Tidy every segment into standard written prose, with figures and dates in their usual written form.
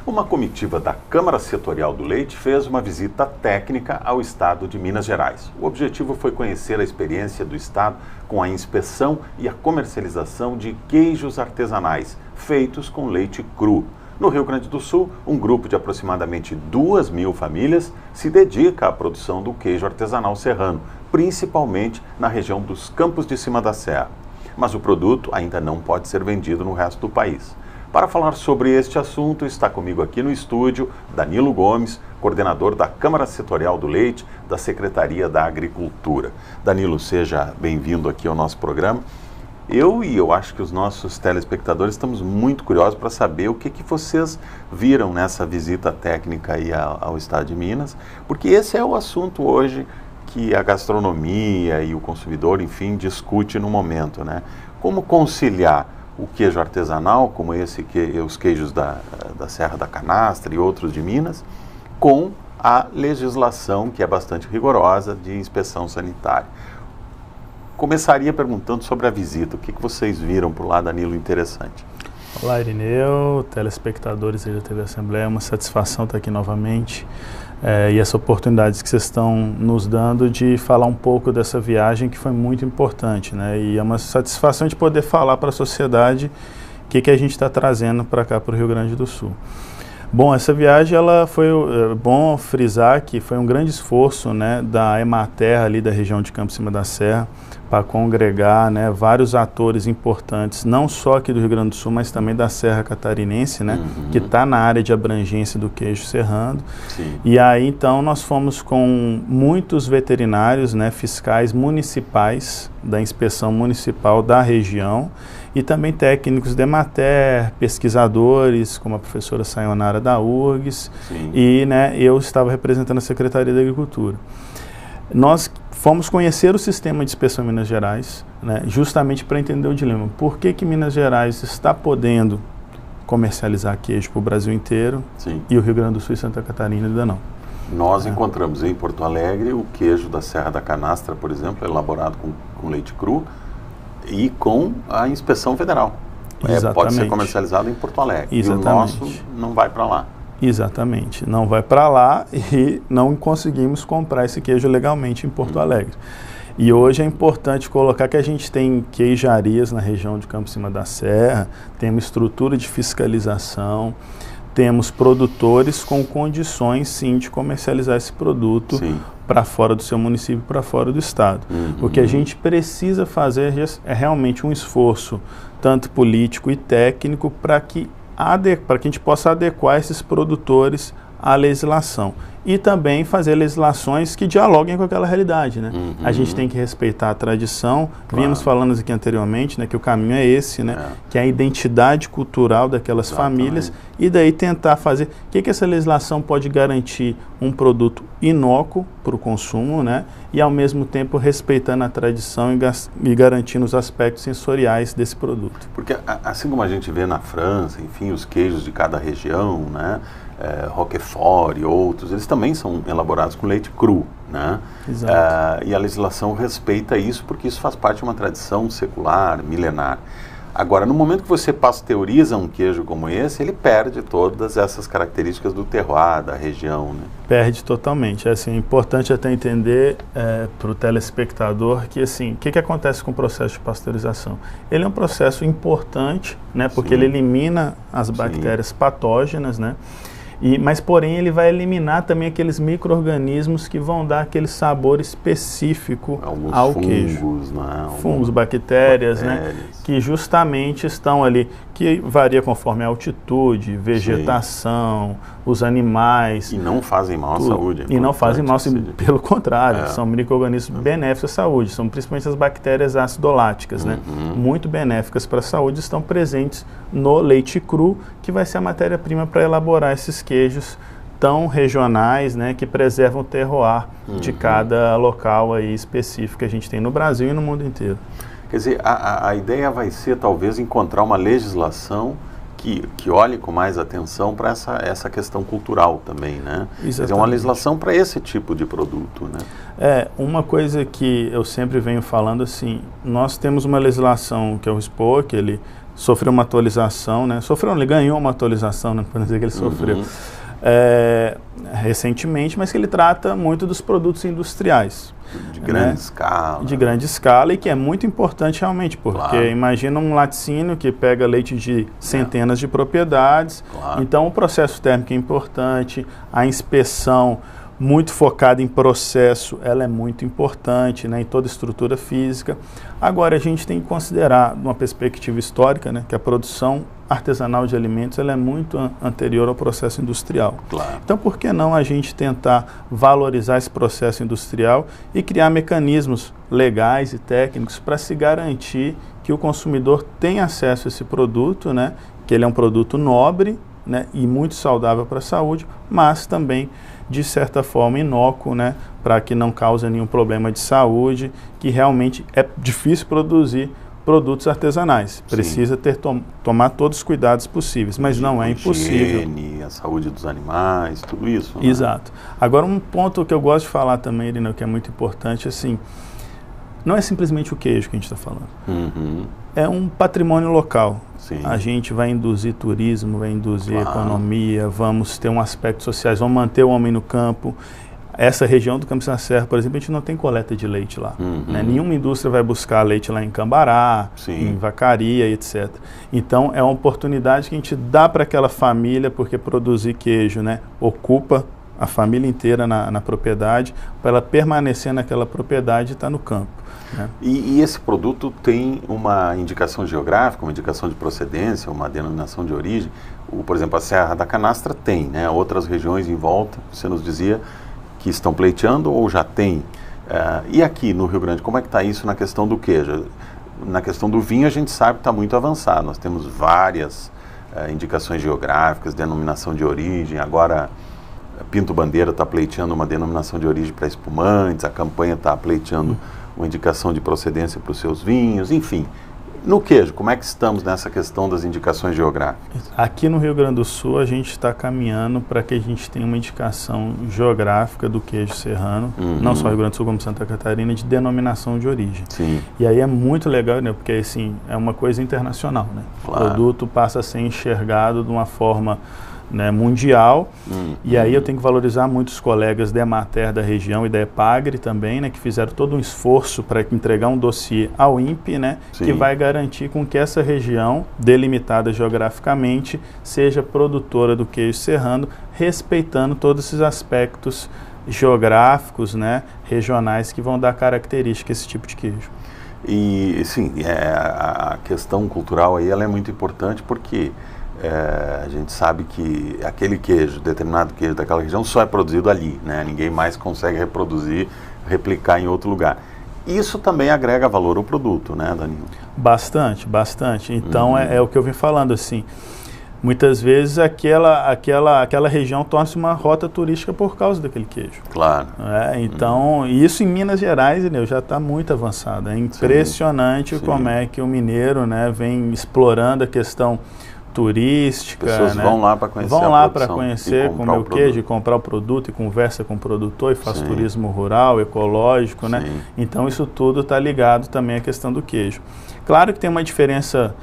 Uma comitiva da Câmara Setorial do Leite fez uma visita técnica ao estado de Minas Gerais. O objetivo foi conhecer a experiência do estado com a inspeção e a comercialização de queijos artesanais feitos com leite cru. No Rio Grande do Sul, um grupo de aproximadamente 2.000 famílias se dedica à produção do queijo artesanal serrano, principalmente na região dos Campos de Cima da Serra. Mas o produto ainda não pode ser vendido no resto do país. Para falar sobre este assunto, está comigo aqui no estúdio Danilo Gomes, coordenador da Câmara Setorial do Leite, da Secretaria da Agricultura. Danilo, seja bem-vindo aqui ao nosso programa. Eu acho que os nossos telespectadores estamos muito curiosos para saber o que vocês viram nessa visita técnica aí ao estado de Minas, porque esse é o assunto hoje que a gastronomia e o consumidor, enfim, discute no momento, né? Como conciliar o queijo artesanal, como os queijos da Serra da Canastra e outros de Minas, com a legislação que é bastante rigorosa de inspeção sanitária. Começaria perguntando sobre a visita. O que vocês viram por lá, Danilo, interessante? Olá, Irineu, telespectadores aí da TV Assembleia, é uma satisfação estar aqui novamente e essa oportunidade que vocês estão nos dando de falar um pouco dessa viagem que foi muito importante, né? E é uma satisfação de poder falar para a sociedade o que a gente está trazendo para cá, para o Rio Grande do Sul. Bom, essa viagem, ela foi bom frisar que foi um grande esforço, né, da Emater ali da região de Campos de Cima da Serra para congregar, né, vários atores importantes, não só aqui do Rio Grande do Sul, mas também da Serra Catarinense, né, que está na área de abrangência do queijo serrano. Sim. E aí, então, nós fomos com muitos veterinários, né, fiscais municipais, da inspeção municipal da região, e também técnicos da Emater, pesquisadores, como a professora Sayonara da URGS, sim, e, né, eu estava representando a Secretaria da Agricultura. Nós fomos conhecer o sistema de inspeção em Minas Gerais, né, justamente para entender o dilema. Por que Minas Gerais está podendo comercializar queijo para o Brasil inteiro, sim, e o Rio Grande do Sul e Santa Catarina ainda não? Nós encontramos em Porto Alegre o queijo da Serra da Canastra, por exemplo, elaborado com leite cru, e com a inspeção federal. Pode ser comercializado em Porto Alegre. Exatamente. E o nosso não vai para lá. Exatamente. Não vai para lá e não conseguimos comprar esse queijo legalmente em Porto Alegre. E hoje é importante colocar que a gente tem queijarias na região de Campos de Cima da Serra, temos estrutura de fiscalização, temos produtores com condições, sim, de comercializar esse produto para fora do seu município, para fora do estado. O que a gente precisa fazer é realmente um esforço, tanto político e técnico, para que a gente possa adequar esses produtores à legislação. E também fazer legislações que dialoguem com aquela realidade, né? A gente tem que respeitar a tradição. Claro. Vimos falando aqui anteriormente, né, que o caminho é esse, né? Que é a identidade cultural daquelas famílias, e daí tentar fazer... O que essa legislação pode garantir? Um produto inócuo para o consumo, né? E ao mesmo tempo respeitando a tradição e garantindo os aspectos sensoriais desse produto. Porque assim como a gente vê na França, enfim, os queijos de cada região, né? Roquefort e outros, eles também são elaborados com leite cru, né? Exato. E a legislação respeita isso porque isso faz parte de uma tradição secular, milenar. Agora, no momento que você pasteuriza um queijo como esse, ele perde todas essas características do terroir, da região, né? Perde totalmente. É importante até entender para o telespectador que, assim, o que acontece com o processo de pasteurização? Ele é um processo importante, né? Porque ele elimina as bactérias patógenas, né? Mas, porém, ele vai eliminar também aqueles micro-organismos que vão dar aquele sabor específico ao queijo. Né? Fungos, bactérias, né? Que justamente estão ali, que varia conforme a altitude, vegetação, os animais. E não fazem mal à saúde. E não fazem mal, pelo contrário, são micro-organismos benéficos à saúde. São principalmente as bactérias acidoláticas, né? Muito benéficas para a saúde, estão presentes no leite cru, que vai ser a matéria-prima para elaborar esses queijos tão regionais, né, que preservam o terroir de cada local aí específico que a gente tem no Brasil e no mundo inteiro. Quer dizer, a ideia vai ser talvez encontrar uma legislação que olhe com mais atenção para essa questão cultural também, né? Exatamente. Quer dizer, uma legislação para esse tipo de produto, né? Uma coisa que eu sempre venho falando, assim, nós temos uma legislação que é o SPOA, que ele sofreu uma atualização, né? Ele ganhou uma atualização, não pode dizer que ele sofreu, recentemente, mas que ele trata muito dos produtos industriais. De grande escala. De grande escala, e que é muito importante realmente, porque imagina um laticínio que pega leite de centenas de propriedades, então o processo térmico é importante, a inspeção muito focada em processo, ela é muito importante, né, em toda a estrutura física. Agora, a gente tem que considerar, de uma perspectiva histórica, né, que a produção artesanal de alimentos ela é muito anterior ao processo industrial. Então, por que não a gente tentar valorizar esse processo industrial e criar mecanismos legais e técnicos para se garantir que o consumidor tem acesso a esse produto, né, que ele é um produto nobre, né, e muito saudável para a saúde, mas também, de certa forma, inócuo, né, para que não cause nenhum problema de saúde, que realmente é difícil produzir produtos artesanais. Precisa tomar todos os cuidados possíveis, mas não é impossível. Higiene, a saúde dos animais, tudo isso. Né? Exato. Agora, um ponto que eu gosto de falar também, Irineu, que é muito importante, assim, não é simplesmente o queijo que a gente está falando. É um patrimônio local. A gente vai induzir turismo, vai induzir economia, vamos ter um aspecto social, vamos manter o homem no campo. Essa região do Campos da Serra, por exemplo, a gente não tem coleta de leite lá. Né? Nenhuma indústria vai buscar leite lá em Cambará, em Vacaria, etc. Então, é uma oportunidade que a gente dá para aquela família, porque produzir queijo, né, ocupa a família inteira na propriedade, para ela permanecer naquela propriedade e estar no campo. Né? E esse produto tem uma indicação geográfica, uma indicação de procedência, uma denominação de origem? Por exemplo, a Serra da Canastra tem, né? Outras regiões em volta, você nos dizia, que estão pleiteando ou já tem? E aqui no Rio Grande, como é que está isso na questão do queijo? Na questão do vinho, a gente sabe que está muito avançado. Nós temos várias indicações geográficas, denominação de origem. Agora, Pinto Bandeira está pleiteando uma denominação de origem para espumantes, a campanha está pleiteando uma indicação de procedência para os seus vinhos, enfim. No queijo, como é que estamos nessa questão das indicações geográficas? Aqui no Rio Grande do Sul, a gente está caminhando para que a gente tenha uma indicação geográfica do queijo serrano, não só Rio Grande do Sul como Santa Catarina, de denominação de origem. E aí é muito legal, né, porque assim, é uma coisa internacional. Né? O produto passa a ser enxergado de uma forma, né, mundial, e aí eu tenho que valorizar muitos colegas da Emater da região e da Epagre também, né, que fizeram todo um esforço para entregar um dossiê ao INPE, né, que vai garantir com que essa região, delimitada geograficamente, seja produtora do queijo serrano, respeitando todos esses aspectos geográficos, né, regionais, que vão dar característica a esse tipo de queijo. E sim, a questão cultural aí ela é muito importante, porque a gente sabe que aquele queijo, determinado queijo daquela região só é produzido ali, né? Ninguém mais consegue reproduzir, replicar em outro lugar. Isso também agrega valor ao produto, né, Danilo? Bastante, bastante. Então é o que eu vim falando, assim, muitas vezes aquela região torna-se uma rota turística por causa daquele queijo. Então, isso em Minas Gerais, né, já está muito avançado. É impressionante como é que o mineiro, né, vem explorando a questão turística. As pessoas, né, vão lá para conhecer vão lá para conhecer, comer o queijo, e comprar o produto, e conversa com o produtor, e faz turismo rural, ecológico, né? Então isso tudo está ligado também à questão do queijo. Claro que tem uma diferença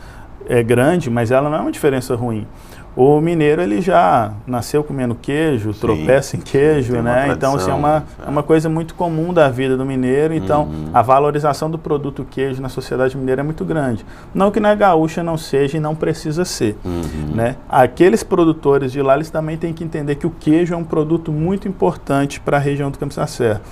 grande, mas ela não é uma diferença ruim. O mineiro, ele já nasceu comendo queijo, tropeça em queijo, né? Então, assim, é uma coisa muito comum da vida do mineiro. Então, a valorização do produto queijo na sociedade mineira é muito grande. Não que na gaúcha não seja e não precisa ser, né? Aqueles produtores de lá, eles também têm que entender que o queijo é um produto muito importante para a região do Campos da Serra,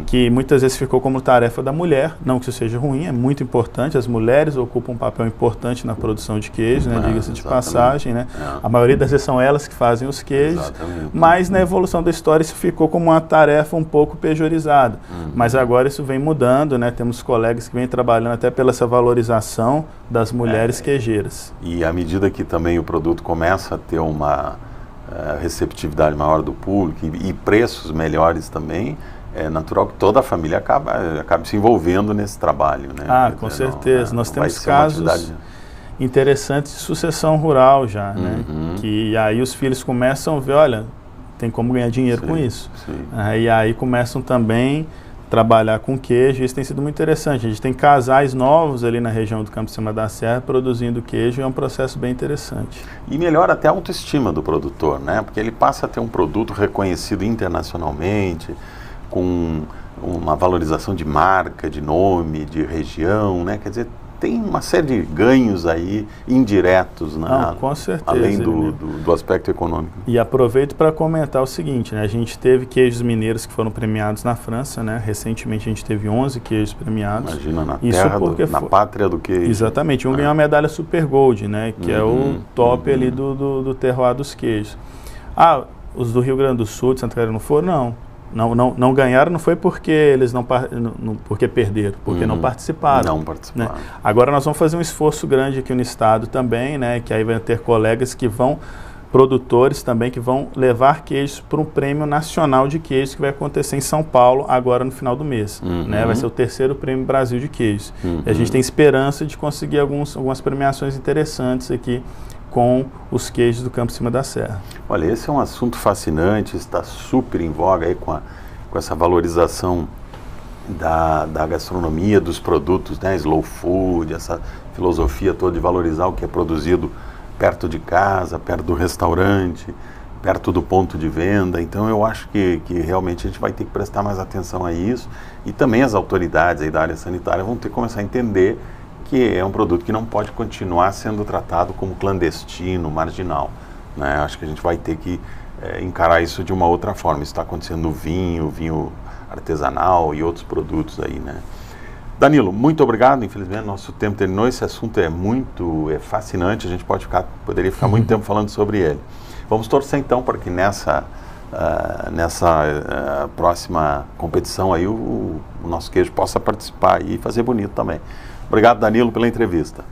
que muitas vezes ficou como tarefa da mulher. Não que isso seja ruim, é muito importante. As mulheres ocupam um papel importante na produção de queijo, né? Diga-se de passagem, né? A maioria das vezes são elas que fazem os queijos, mas na evolução da história isso ficou como uma tarefa um pouco pejorizada. Mas agora isso vem mudando, né? Temos colegas que vêm trabalhando até pela essa valorização das mulheres queijeiras. E à medida que também o produto começa a ter uma receptividade maior do público e preços melhores também, é natural que toda a família acabe se envolvendo nesse trabalho, né? Com certeza. Nós temos casos interessantes de sucessão rural já, né? Que aí os filhos começam a ver, olha, tem como ganhar dinheiro com isso. E aí começam também trabalhar com queijo, isso tem sido muito interessante. A gente tem casais novos ali na região do Campo de Cima da Serra produzindo queijo, e é um processo bem interessante. E melhora até a autoestima do produtor, né? Porque ele passa a ter um produto reconhecido internacionalmente, com uma valorização de marca, de nome, de região, né? Quer dizer, tem uma série de ganhos aí indiretos, né? Não, com certeza, além do aspecto econômico. E aproveito para comentar o seguinte, né? A gente teve queijos mineiros que foram premiados na França, né? Recentemente a gente teve 11 queijos premiados. Imagina, na terra, na pátria do queijo. Exatamente, ganhou a medalha Super Gold, né? Que é o top ali do terroir dos queijos. Ah, os do Rio Grande do Sul, de Santa Catarina não foram? Não ganharam, não foi porque eles porque perderam, porque não participaram. Não participaram. Né? Agora nós vamos fazer um esforço grande aqui no estado também, né? Que aí vai ter colegas que vão, produtores também, que vão levar queijos para um prêmio nacional de queijos que vai acontecer em São Paulo agora no final do mês. Né? Vai ser o 3º Prêmio Brasil de Queijos. E a gente tem esperança de conseguir algumas premiações interessantes aqui com os queijos do Campo de Cima da Serra. Olha, esse é um assunto fascinante, está super em voga aí com essa valorização da gastronomia, dos produtos, né, slow food, essa filosofia toda de valorizar o que é produzido perto de casa, perto do restaurante, perto do ponto de venda. Então eu acho que realmente a gente vai ter que prestar mais atenção a isso, e também as autoridades aí da área sanitária vão ter que começar a entender que é um produto que não pode continuar sendo tratado como clandestino, marginal, né? Acho que a gente vai ter que encarar isso de uma outra forma. Isso está acontecendo no vinho artesanal e outros produtos aí, né? Danilo, muito obrigado. Infelizmente nosso tempo terminou. Esse assunto é fascinante. A gente poderia ficar muito tempo falando sobre ele. Vamos torcer então para que nessa próxima competição aí o nosso queijo possa participar e fazer bonito também. Obrigado, Danilo, pela entrevista.